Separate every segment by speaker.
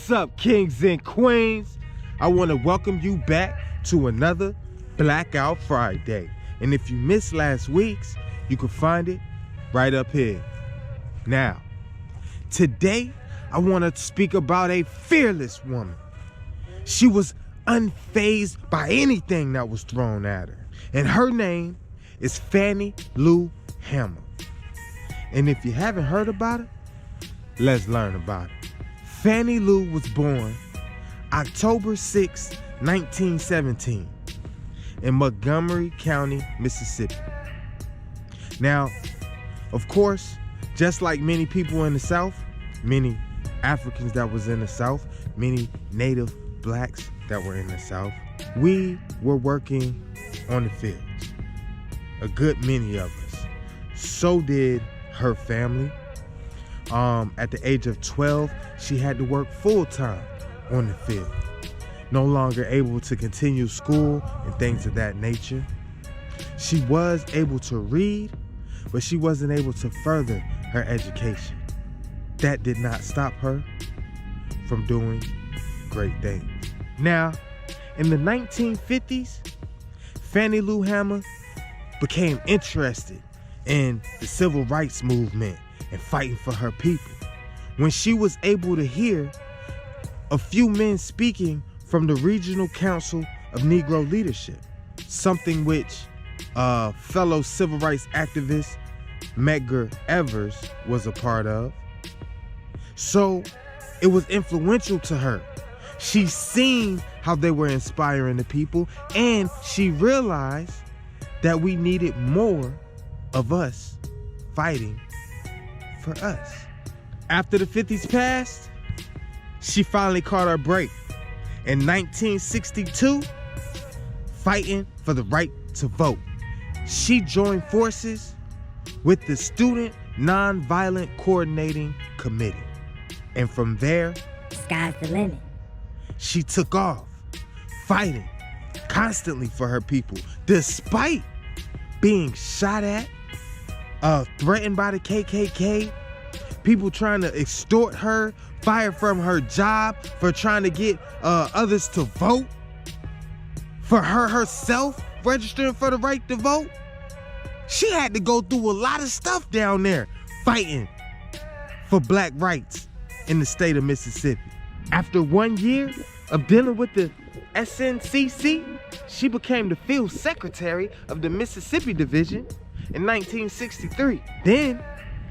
Speaker 1: What's up, kings and queens? I want to welcome you back to another Blackout Friday. And if you missed last week's, you can find it right up here. Now, today, I want to speak about a fearless woman. She was unfazed by anything that was thrown at her. And her name is Fannie Lou Hamer. And if you haven't heard about it, let's learn about it. Fannie Lou was born October 6, 1917 in Montgomery County, Mississippi. Now, of course, just like many people in the South, many Africans that was in the South, many native blacks that were in the South, we were working on the fields. A good many of us. So did her family. At the age of 12, she had to work full-time on the field. No longer able to continue school and things of that nature. She was able to read, but she wasn't able to further her education. That did not stop her from doing great things. Now, in the 1950s, Fannie Lou Hamer became interested in the civil rights movement and fighting for her people, when she was able to hear a few men speaking from the Regional Council of Negro Leadership, something which fellow civil rights activist Medgar was a part of. So it was influential to her. She seen how they were inspiring the people, and she realized that we needed more of us fighting for us. After the 50s passed, she finally caught her break. In 1962, fighting for the right to vote, she joined forces with the Student Nonviolent Coordinating Committee. And from there,
Speaker 2: sky's the limit.
Speaker 1: She took off, fighting constantly for her people, despite being shot at, threatened by the KKK, people trying to extort her, fired from her job for trying to get others to vote, for her herself registering for the right to vote. She had to go through a lot of stuff down there fighting for black rights in the state of Mississippi. After 1 year of dealing with the SNCC, she became the field secretary of the Mississippi Division in 1963. Then,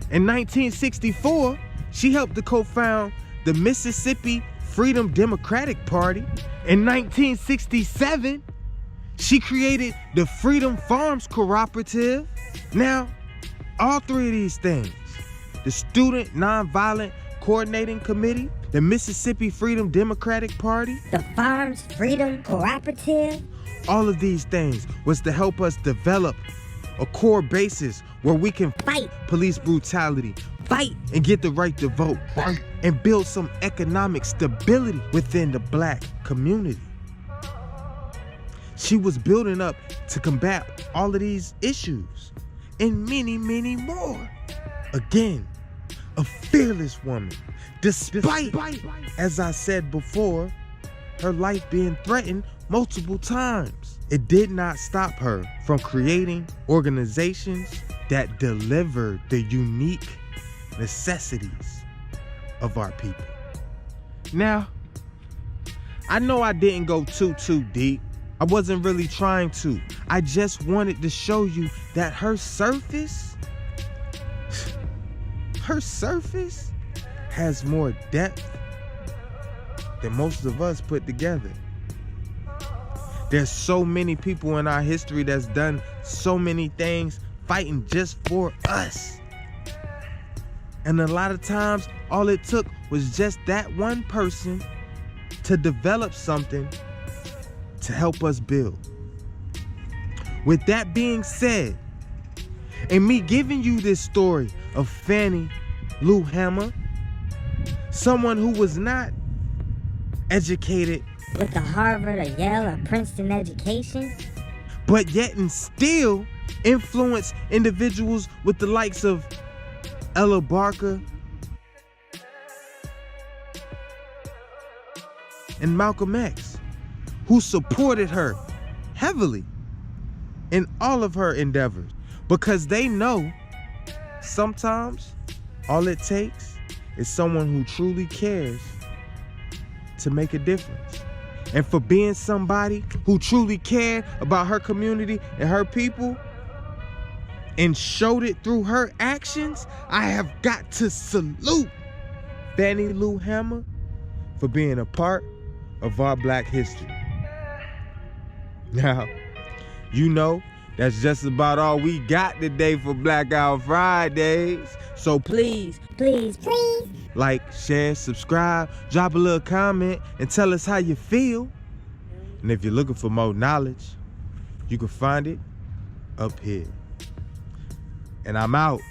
Speaker 1: in 1964, she helped to co-found the Mississippi Freedom Democratic Party. In 1967, she created the Freedom Farms Cooperative. Now, all three of these things, the Student Nonviolent Coordinating Committee, the Mississippi Freedom Democratic Party,
Speaker 2: the Farms Freedom Cooperative,
Speaker 1: all of these things was to help us develop a core basis where we can
Speaker 2: fight
Speaker 1: police brutality,
Speaker 2: fight
Speaker 1: and get the right to vote, fight, and build some economic stability within the black community. She was building up to combat all of these issues and many, many more. Again, a fearless woman, despite, as I said before, her life being threatened multiple times. It did not stop her from creating organizations that delivered the unique necessities of our people. Now, I know I didn't go too deep. I wasn't really trying to. I just wanted to show you that her surface has more depth than most of us put together. There's so many people in our history that's done so many things fighting just for us. And a lot of times, all it took was just that one person to develop something to help us build. With that being said, and me giving you this story of Fannie Lou Hamer, someone who was not educated
Speaker 2: with a Harvard or Yale or Princeton education,
Speaker 1: but yet and still influence individuals with the likes of Ella Barker, and Malcolm X, who supported her heavily in all of her endeavors, because they know sometimes all it takes is someone who truly cares to make a difference. And for being somebody who truly cared about her community and her people and showed it through her actions, I have got to salute Fannie Lou Hamer for being a part of our Black history. Now, you know, that's just about all we got today for Blackout Fridays. So please, like, share, subscribe, drop a little comment, and tell us how you feel. And if you're looking for more knowledge, you can find it up here. And I'm out.